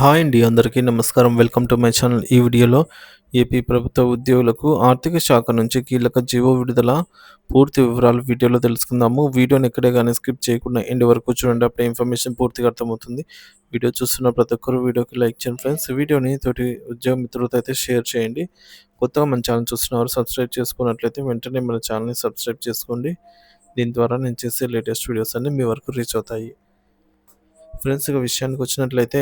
Hi అండి, అందరికీ నమస్కారం. Welcome to my channel. ఈ వీడియోలో ఏపీ ప్రభుత్వ ఉద్యోగులకు ఆర్థిక శాఖ నుంచి కీలక జీవో విడుదల పూర్తి వివరాలు వీడియోలో తెలుసుకుందాము. వీడియోని ఎక్కడే కానీ స్కిప్ చేయకుండా ఎండ్ వరకు చూడండి. అప్పుడే ఇన్ఫర్మేషన్ పూర్తిగా అర్థమవుతుంది. వీడియో చూస్తున్న ప్రతి ఒక్కరు వీడియోకి లైక్ చేయండి ఫ్రెండ్స్. వీడియోని తోటి ఉద్యోగ మిత్రులతో అయితే షేర్ చేయండి. కొత్తగా మన ఛానల్ చూస్తున్నవారు సబ్స్క్రైబ్ చేసుకున్నట్లయితే వెంటనే మన ఛానల్ని సబ్స్క్రైబ్ చేసుకోండి. దీని ద్వారా నేను చేసే లేటెస్ట్ వీడియోస్ అన్ని మీ వరకు రీచ్ అవుతాయి. ఫ్రెండ్స్, ఇక విషయానికి వచ్చినట్లయితే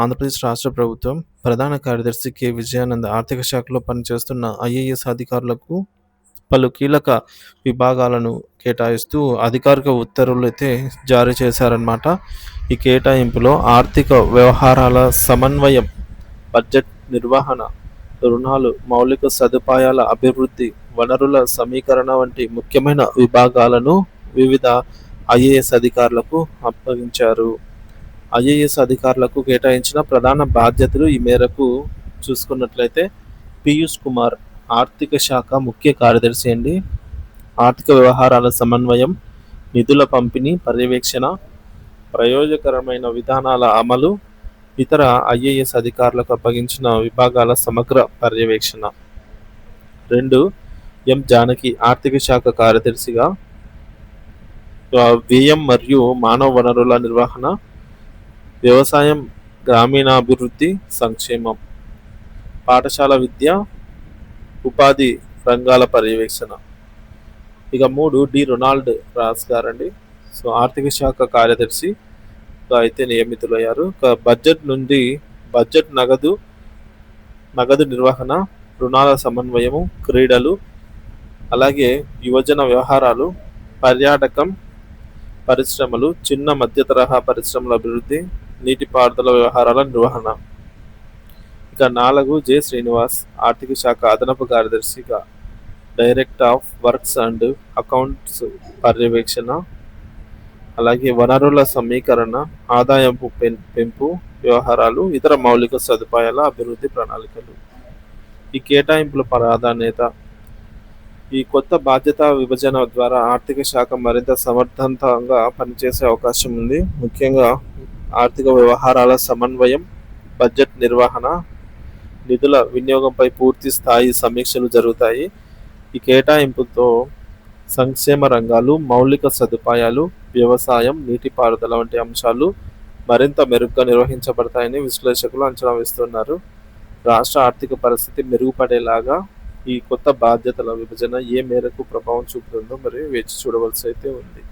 ఆంధ్రప్రదేశ్ రాష్ట్ర ప్రభుత్వం ప్రధాన కార్యదర్శి కె విజయానంద్ ఆర్థిక శాఖలో పనిచేస్తున్న ఐఏఎస్ అధికారులకు పలు కీలక విభాగాలను కేటాయిస్తూ అధికారిక ఉత్తర్వులు అయితే జారీ చేశారన్నమాట. ఈ కేటాయింపులో ఆర్థిక వ్యవహారాల సమన్వయం, బడ్జెట్ నిర్వహణ, రుణాలు, మౌలిక సదుపాయాల అభివృద్ధి, వనరుల సమీకరణ వంటి ముఖ్యమైన విభాగాలను వివిధ ఐఏఎస్ అధికారులకు అప్పగించారు. ఐఏఎస్ అధికారులకు కేటాయించిన ప్రధాన బాధ్యతలు ఈ మేరకు చూసుకున్నట్లయితే పీయూష్ కుమార్ ఆర్థిక శాఖ ముఖ్య కార్యదర్శి అండి. ఆర్థిక వ్యవహారాల సమన్వయం, నిధుల పంపిణీ పర్యవేక్షణ, ప్రయోజకరమైన విధానాల అమలు, ఇతర ఐఏఎస్ అధికారులకు అప్పగించిన విభాగాల సమగ్ర పర్యవేక్షణ. 2. ఎం జానకి ఆర్థిక శాఖ కార్యదర్శిగా వ్యయం మరియు మానవ వనరుల నిర్వహణ, వ్యవసాయం, గ్రామీణాభివృద్ధి, సంక్షేమం, పాఠశాల విద్య, ఉపాధి రంగాల పర్యవేక్షణ. ఇక 3. డి రొనాల్డ్ రాస్ గారండి. సో ఆర్థిక శాఖ కార్యదర్శిగా అయితే నియమితులయ్యారు. బడ్జెట్ నుండి బడ్జెట్ నగదు నిర్వహణ, రుణాల సమన్వయము, క్రీడలు, అలాగే యువజన వ్యవహారాలు, పర్యాటకం, పరిశ్రమలు, చిన్న మధ్య తరహా పరిశ్రమల అభివృద్ధి, నీటిపారుదల వ్యవహారాల నిర్వహణ. ఇక 4. జె శ్రీనివాస్ ఆర్థిక శాఖ అదనపు కార్యదర్శిగా director of works and accounts పర్యవేక్షణ, అలాగే వనరుల సమీకరణ, ఆదాయపు పెంపు వ్యవహారాలు, ఇతర మౌలిక సదుపాయాల అభివృద్ధి ప్రణాళికలు. ఈ కేటాయింపుల ప్రాధాన్యత. ఈ కొత్త బాధ్యత విభజన ద్వారా ఆర్థిక శాఖ మరింత సమర్థవంతంగా పనిచేసే అవకాశం ఉంది. ముఖ్యంగా ఆర్థిక వ్యవహారాల సమన్వయం, బడ్జెట్ నిర్వహణ, నిధుల వినియోగంపై పూర్తి స్థాయి సమీక్షలు జరుగుతాయి. ఈ కేటాయింపుతో సంక్షేమ రంగాలు, మౌలిక సదుపాయాలు, వ్యవసాయం, నీటిపారుదల వంటి అంశాలు మరింత మెరుగ్గా నిర్వహించబడతాయని విశ్లేషకులు అంచనా వేస్తున్నారు. రాష్ట్ర ఆర్థిక పరిస్థితి మెరుగుపడేలాగా ఈ కొత్త బాధ్యతల విభజన ఏ మేరకు ప్రభావం చూపుతుందో మరి వేచి చూడవలసి అయితే ఉంది.